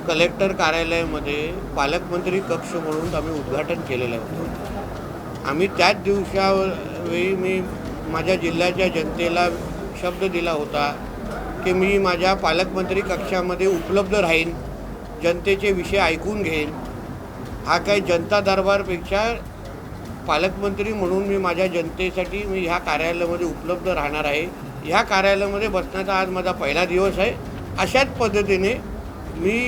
Collector कार्यालयामध्ये पालकमंत्री कक्ष म्हणून आम्ही उद्घाटन केलेलं होतं। आम्ही त्याच दिवसावेळी मी माझ्या जिल्ह्याच्या जनतेला शब्द दिला होता की मी माझ्या पालकमंत्री कक्षामध्ये उपलब्ध राहीन, जनतेचे विषय ऐकून घेईन। हा काही जनता दरबारपेक्षा पालकमंत्री म्हणून मी माझ्या जनतेसाठी मी ह्या कार्यालयामध्ये उपलब्ध राहणार आहे। ह्या कार्यालयामध्ये बसण्याचा आज माझा पहिला दिवस आहे। अशाच पद्धतीने मी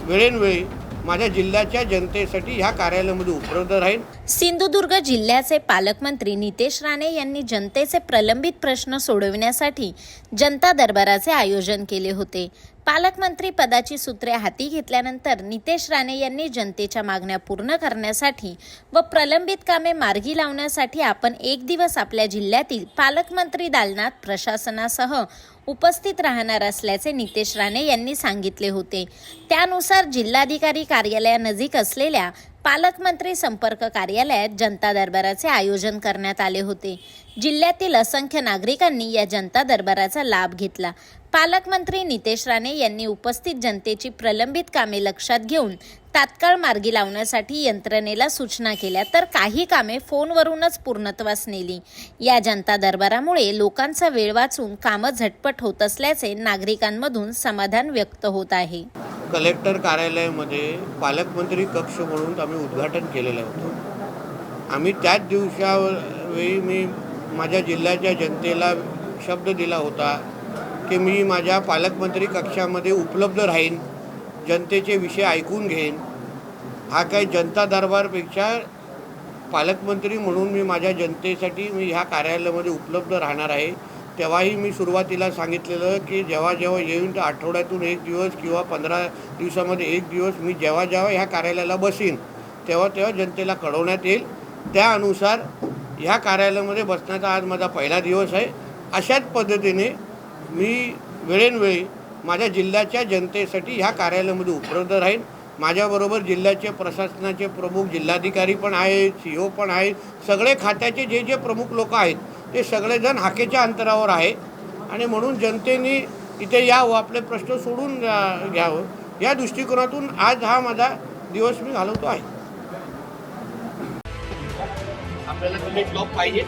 वेळोवेळी माझ्या जिल्ह्याच्या जनतेसाठी ह्या कार्यालयामध्ये उपलब्ध राहीन। सिंधुदुर्ग जिल्ह्याचे पालकमंत्री नितेश राणे यांनी जनतेचे प्रलंबित प्रश्न सोडविण्यासाठी जनता दरबाराचे आयोजन केले होते। पालकमंत्री पदाची सूत्रे हाती घेतल्यानंतर नितेश राणे यांनी जनतेच्या मागण्या पूर्ण करण्यासाठी व प्रलंबित कामे मार्गी लावण्यासाठी आपण एक दिवस आपल्या जिल्ह्यातील पालकमंत्री दालनात प्रशासनासह उपस्थित राहणार असल्याचे नितेश राणे यांनी सांगितले होते। त्यानुसार जिल्हाधिकारी कार्यालयानजीक असलेल्या पालकमंत्री संपर्क कार्यालयात जनता दरबाराचे आयोजन करण्यात आले होते। जिल्ह्यातील असंख्य नागरिकांनी या जनता दरबाराचा लाभ घेतला। पालकमंत्री नितेश राणे यांनी उपस्थित जनतेची प्रलंबित कामे लक्षात घेऊन तात्काळ मार्गी लावण्यासाठी यंत्रणेला सूचना केल्या, तर काही कामे फोनवरूनच पूर्णत्वास नेली। या जनता दरबारामुळे लोकांचा वेळ वाचून कामं झटपट होत असल्याचे नागरिकांमधून समाधान व्यक्त होत आहे। कलेक्टर कार्यालयामध्ये पालकमंत्री कक्ष म्हणून आम्ही उद्घाटन केलेलं होतं। आम्ही त्याच दिवसावेळी मी माझ्या जिल्ह्याच्या जनतेला शब्द दिला होता की मी माझ्या पालकमंत्री कक्षामध्ये उपलब्ध राहीन, जनतेचे विषय ऐकून घेईन। हा काही जनता दरबारपेक्षा पालकमंत्री म्हणून मी माझ्या जनतेसाठी मी ह्या कार्यालयामध्ये उपलब्ध राहणार आहे। तेव्हाही मी सुरुवातीला सांगितलेलं की जेव्हा येईन तर आठवड्यातून एक दिवस किंवा 15 दिवसामध्ये एक दिवस मी जेव्हा ह्या कार्यालयाला बसीन तेव्हा जनतेला कळवण्यात येईल। त्यानुसार ह्या कार्यालयामध्ये बसण्याचा आज माझा पहिला दिवस आहे। अशाच पद्धतीने मी वेळोवेळी माझ्या जिल्ह्याच्या जनतेसाठी ह्या कार्यालयामध्ये उपलब्ध राहीन। माझ्याबरोबर जिल्ह्याचे प्रशासनाचे प्रमुख जिल्हाधिकारी पण आहेत, CEO पण आहेत, सगळे खात्याचे जे प्रमुख लोक आहेत ते सगळेजण हाकेच्या अंतरावर आहे आणि म्हणून जनतेने इथे यावं, आपले प्रश्न सोडून घ्यावं या दृष्टिकोनातून आज हा माझा दिवस मी घालवतो आहे। आपल्याला तुम्ही जॉब पाहिजे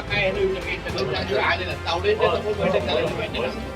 काय आलेला तावडेच्या समोर बैठक झालेली माहिती आहे का?